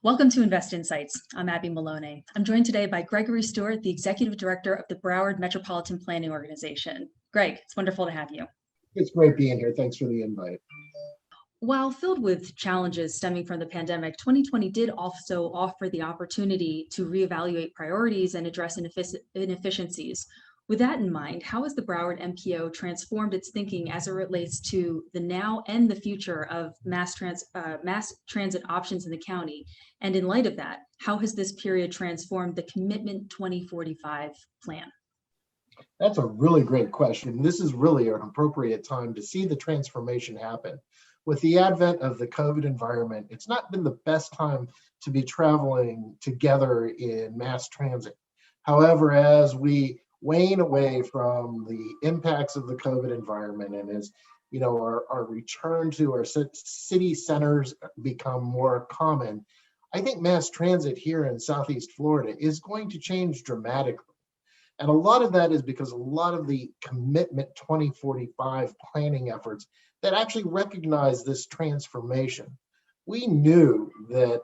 Welcome to Invest Insights. I'm Abby Maloney. I'm joined today by Gregory Stuart, the Executive Director of the Broward Metropolitan Planning Organization. Greg, it's wonderful to have you. It's great being here. Thanks for the invite. While filled with challenges stemming from the pandemic, 2020 did also offer the opportunity to reevaluate priorities and address inefficiencies. With that in mind, how has the Broward MPO transformed its thinking as it relates to the now and the future of mass transit options in the county? And in light of that, how has this period transformed the Commitment 2045 plan? That's a really great question. This is really an appropriate time to see the transformation happen. With the advent of the COVID environment, it's not been the best time to be traveling together in mass transit. However, as we wane away from the impacts of the COVID environment, and as our return to our city centers become more common, I think mass transit here in Southeast Florida is going to change dramatically. And a lot of that is because a lot of the Commitment 2045 planning efforts that actually recognize this transformation. We knew that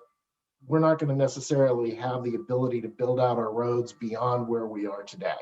we're not going to necessarily have the ability to build out our roads beyond where we are today.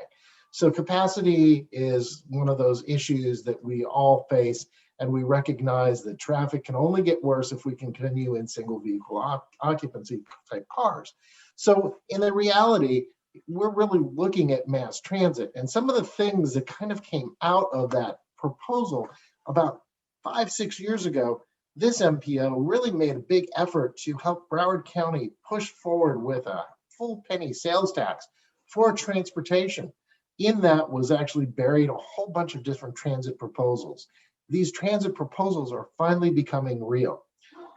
So capacity is one of those issues that we all face, and we recognize that traffic can only get worse if we continue in single vehicle occupancy type cars. So in the reality, we're really looking at mass transit, and some of the things that kind of came out of that proposal about 5-6 years ago, this MPO really made a big effort to help Broward County push forward with a full penny sales tax for transportation. In that was actually buried a whole bunch of different transit proposals. These transit proposals are finally becoming real.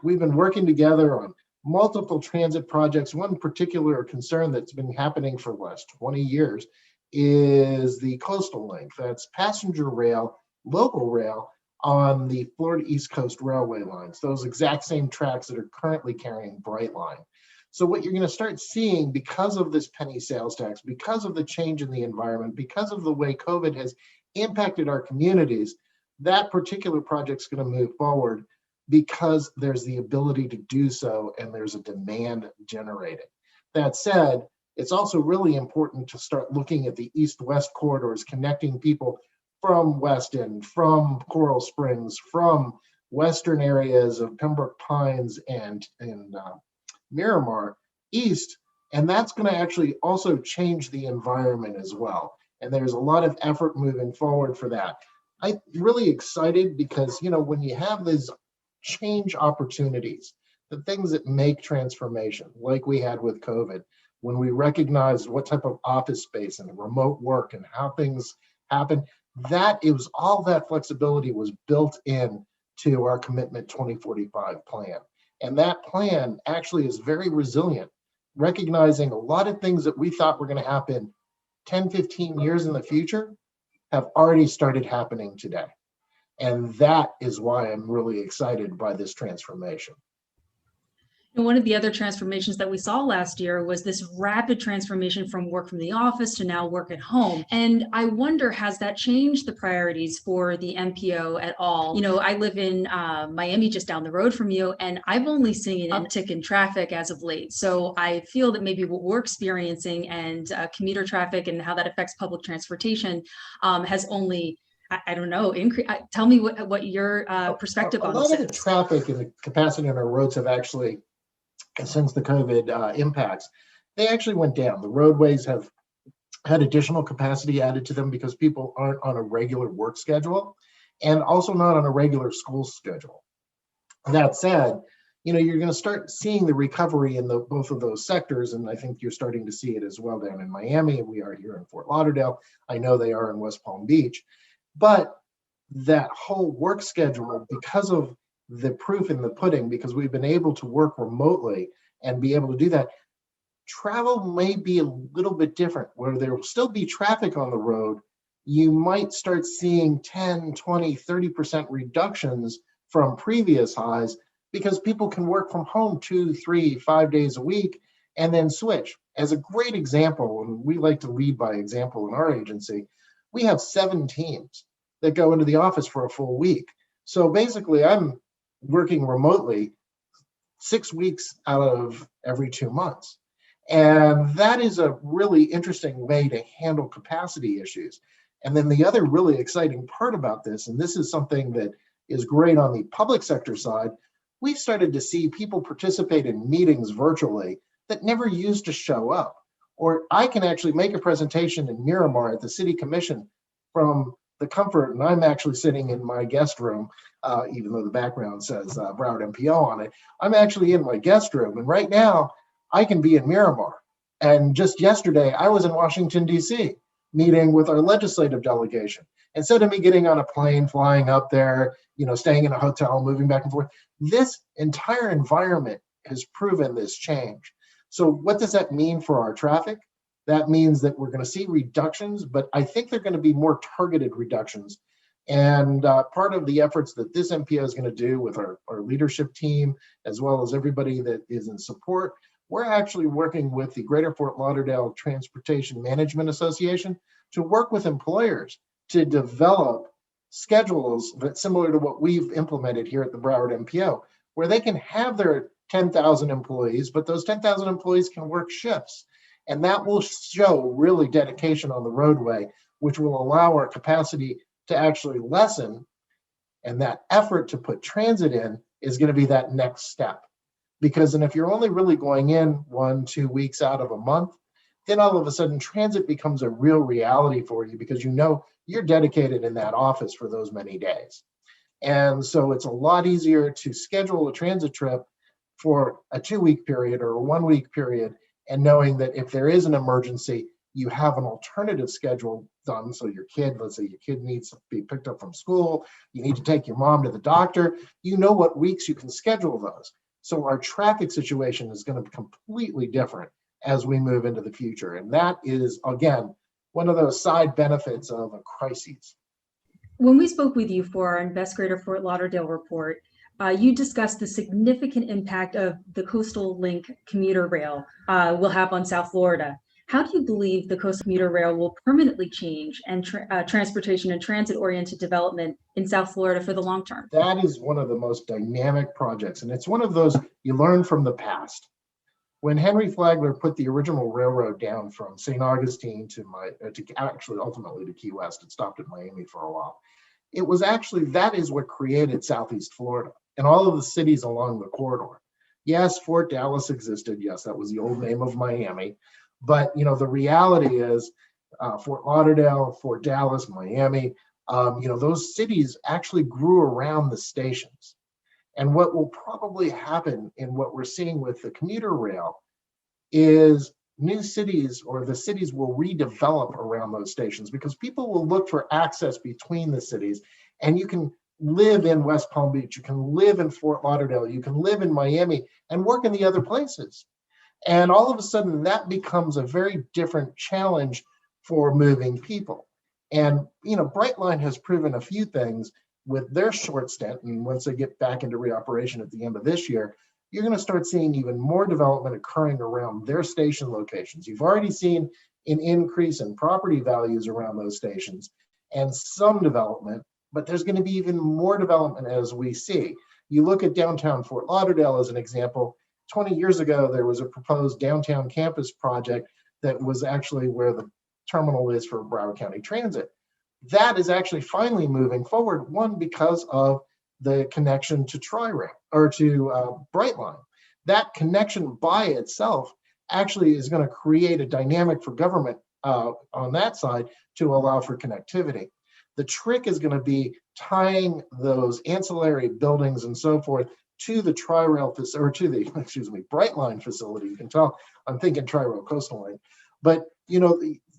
We've been working together on multiple transit projects. One particular concern that's been happening for the last 20 years is the coastal link. That's passenger rail, local rail on the Florida East Coast Railway lines, those exact same tracks that are currently carrying Brightline. So what you're going to start seeing, because of this penny sales tax, because of the change in the environment, because of the way COVID has impacted our communities, that particular project's going to move forward because there's the ability to do so and there's a demand generated. That said, it's also really important to start looking at the east-west corridors, connecting people from Weston, from Coral Springs, from western areas of Pembroke Pines and Miramar east, and that's going to actually also change the environment as well. And there's a lot of effort moving forward for that. I'm really excited because, when you have these change opportunities, the things that make transformation, like we had with COVID, when we recognized what type of office space and remote work and how things happen, all that flexibility was built in to our Commitment 2045 plan. And that plan actually is very resilient, recognizing a lot of things that we thought were going to happen 10, 15 years in the future have already started happening today. And that is why I'm really excited by this transformation. And one of the other transformations that we saw last year was this rapid transformation from work from the office to now work at home. And I wonder, has that changed the priorities for the MPO at all? I live in Miami, just down the road from you, and I've only seen an uptick in traffic as of late. So I feel that maybe what we're experiencing and commuter traffic and how that affects public transportation has only, I don't know, increase. Tell me what your perspective on this is. A lot of the traffic and the capacity on our roads have actually, since the COVID impacts, they actually went down. The roadways have had additional capacity added to them because people aren't on a regular work schedule and also not on a regular school schedule. That said, you're going to start seeing the recovery in both of those sectors, and I think you're starting to see it as well down in Miami. We are here in Fort Lauderdale. I know they are in West Palm Beach. But that whole work schedule, because of the proof in the pudding, because we've been able to work remotely and be able to do that, travel may be a little bit different. Where there will still be traffic on the road, you might start seeing 10, 20, 30% reductions from previous highs because people can work from home 2, 3, 5 days a week and then switch. As a great example, and we like to lead by example in our agency, we have 7 teams that go into the office for a full week. So basically, I'm working remotely 6 weeks out of every 2 months. And that is a really interesting way to handle capacity issues. And then the other really exciting part about this, and this is something that is great on the public sector side, we've started to see people participate in meetings virtually that never used to show up. Or I can actually make a presentation in Miramar at the City Commission from the comfort, and I'm actually sitting in my guest room, even though the background says Broward MPO on it. I'm actually in my guest room, and right now I can be in Miramar. And just yesterday, I was in Washington, D.C., meeting with our legislative delegation. Instead of me getting on a plane, flying up there, staying in a hotel, moving back and forth, this entire environment has proven this change. So what does that mean for our traffic? That means that we're going to see reductions, but I think they're going to be more targeted reductions. And part of the efforts that this MPO is going to do with our leadership team, as well as everybody that is in support, we're actually working with the Greater Fort Lauderdale Transportation Management Association to work with employers to develop schedules that's similar to what we've implemented here at the Broward MPO, where they can have their 10,000 employees, but those 10,000 employees can work shifts. And that will show really dedication on the roadway, which will allow our capacity to actually lessen. And that effort to put transit in is going to be that next step. Because if you're only really going in 1-2 weeks out of a month, then all of a sudden transit becomes a real reality for you because you're dedicated in that office for those many days. And so it's a lot easier to schedule a transit trip for a 2-week period or a 1-week period, and knowing that if there is an emergency, you have an alternative schedule done. So let's say your kid needs to be picked up from school, you need to take your mom to the doctor, what weeks you can schedule those. So our traffic situation is going to be completely different as we move into the future. And that is, again, one of those side benefits of a crisis. When we spoke with you for our Invest Greater Fort Lauderdale report, you discussed the significant impact of the Coastal Link Commuter Rail will have on South Florida. How do you believe the Coastal Commuter Rail will permanently change and transportation and transit-oriented development in South Florida for the long term? That is one of the most dynamic projects, and it's one of those you learn from the past. When Henry Flagler put the original railroad down from St. Augustine to actually ultimately to Key West, it stopped at Miami for a while. It was actually, that is what created Southeast Florida and all of the cities along the corridor. Yes, Fort Dallas existed. Yes, that was the old name of Miami. But the reality is Fort Lauderdale, Fort Dallas, Miami, those cities actually grew around the stations. And what will probably happen in what we're seeing with the commuter rail is new cities, or the cities will redevelop around those stations because people will look for access between the cities. And you can live in West Palm Beach, you can live in Fort Lauderdale, you can live in Miami and work in the other places. And all of a sudden that becomes a very different challenge for moving people. And, Brightline has proven a few things with their short stint. And once they get back into reoperation at the end of this year, you're going to start seeing even more development occurring around their station locations. You've already seen an increase in property values around those stations and some development, but there's going to be even more development as we see. You look at downtown Fort Lauderdale as an example. 20 years ago, there was a proposed downtown campus project that was actually where the terminal is for Broward County Transit. That is actually finally moving forward, one, because of the connection to Tri-Rail or to Brightline. That connection by itself actually is going to create a dynamic for government on that side to allow for connectivity. The trick is going to be tying those ancillary buildings and so forth to the Tri-Rail or to the, Brightline facility. You can tell I'm thinking Tri-Rail Coastal Line, but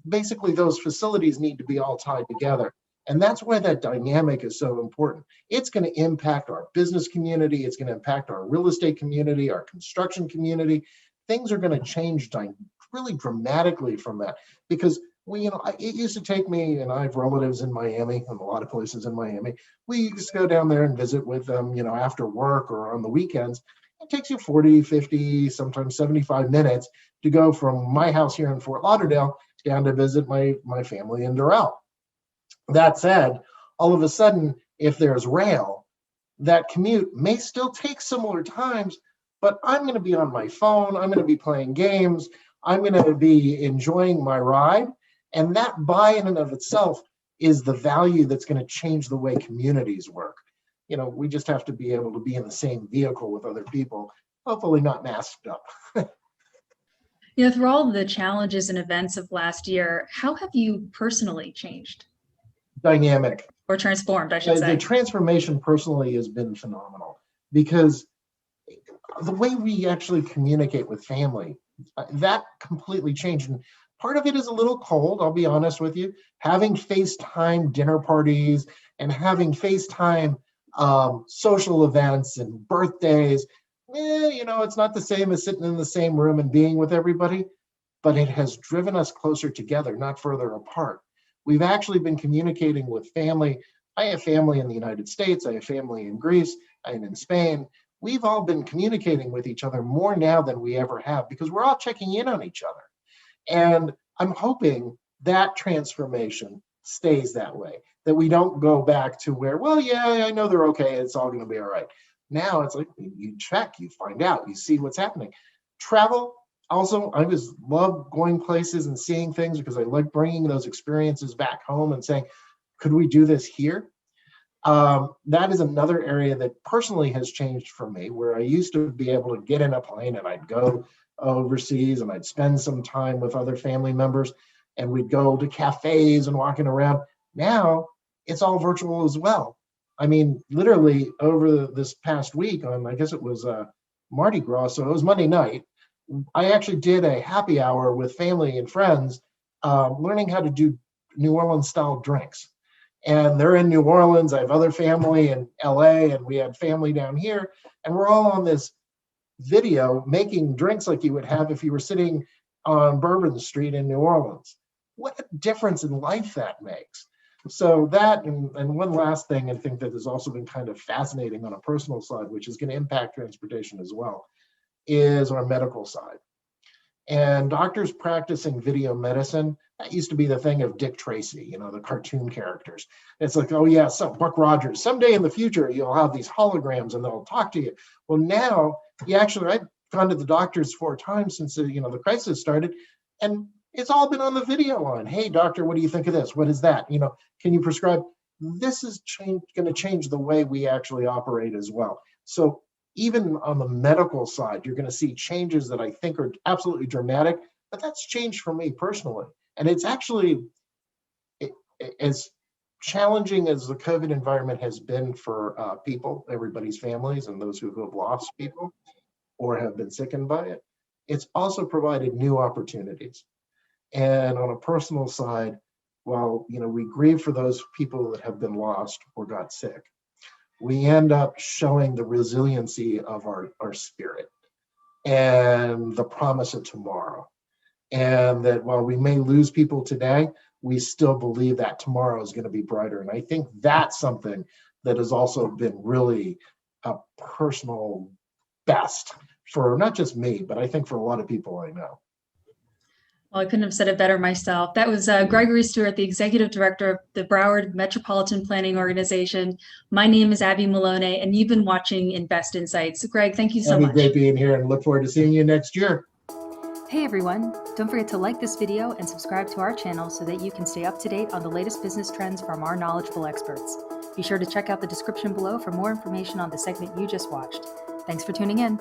basically those facilities need to be all tied together. And that's why that dynamic is so important. It's going to impact our business community. It's going to impact our real estate community, our construction community. Things are going to change really dramatically from that because it used to take me, and I have relatives in Miami and a lot of places in Miami. We used to go down there and visit with them, after work or on the weekends. It takes you 40, 50, sometimes 75 minutes to go from my house here in Fort Lauderdale down to visit my family in Doral. That said, all of a sudden, if there's rail, that commute may still take similar times, but I'm going to be on my phone. I'm going to be playing games. I'm going to be enjoying my ride. And that by in and of itself is the value that's going to change the way communities work. We just have to be able to be in the same vehicle with other people, hopefully not masked up. Through all the challenges and events of last year, how have you personally changed? Dynamic. Or transformed, I should say. The transformation personally has been phenomenal because the way we actually communicate with family, that completely changed. And part of it is a little cold, I'll be honest with you. Having FaceTime dinner parties and having FaceTime social events and birthdays, it's not the same as sitting in the same room and being with everybody, but it has driven us closer together, not further apart. We've actually been communicating with family. I have family in the United States. I have family in Greece. I'm in Spain. We've all been communicating with each other more now than we ever have because we're all checking in on each other. And I'm hoping that transformation stays that way, that we don't go back to where, well, yeah, I know they're okay. It's all going to be all right. Now it's like you check, you find out, you see what's happening. Travel. Also, I just love going places and seeing things because I like bringing those experiences back home and saying, could we do this here? That is another area that personally has changed for me, where I used to be able to get in a plane and I'd go overseas and I'd spend some time with other family members and we'd go to cafes and walking around. Now it's all virtual as well. I mean, literally over this past week on, I guess it was Mardi Gras, so it was Monday night, I actually did a happy hour with family and friends, learning how to do New Orleans style drinks. And they're in New Orleans. I have other family in LA and we had family down here. And we're all on this video making drinks like you would have if you were sitting on Bourbon Street in New Orleans. What a difference in life that makes. So that, and one last thing I think that has also been kind of fascinating on a personal side, which is going to impact transportation as well, is our medical side. And doctors practicing video medicine, that used to be the thing of Dick Tracy, the cartoon characters. It's like, oh yeah, Buck Rogers, someday in the future, you'll have these holograms and they'll talk to you. Well, now, I've gone to the doctors 4 times since the crisis started, and it's all been on the video line. Hey, doctor, what do you think of this? What is that? Can you prescribe? This is going to change the way we actually operate as well. So even on the medical side, you're going to see changes that I think are absolutely dramatic, but that's changed for me personally. And it's actually as challenging as the COVID environment has been for people, everybody's families, and those who have lost people or have been sickened by it. It's also provided new opportunities. And on a personal side, while we grieve for those people that have been lost or got sick, we end up showing the resiliency of our spirit and the promise of tomorrow. And that while we may lose people today, we still believe that tomorrow is going to be brighter. And I think that's something that has also been really a personal best for not just me, but I think for a lot of people I know. Well, I couldn't have said it better myself. That was Gregory Stuart, the Executive Director of the Broward Metropolitan Planning Organization. My name is Abby Malone, and you've been watching Invest Insights. Greg, thank you so much. Great being here, and look forward to seeing you next year. Hey everyone, don't forget to like this video and subscribe to our channel so that you can stay up to date on the latest business trends from our knowledgeable experts. Be sure to check out the description below for more information on the segment you just watched. Thanks for tuning in.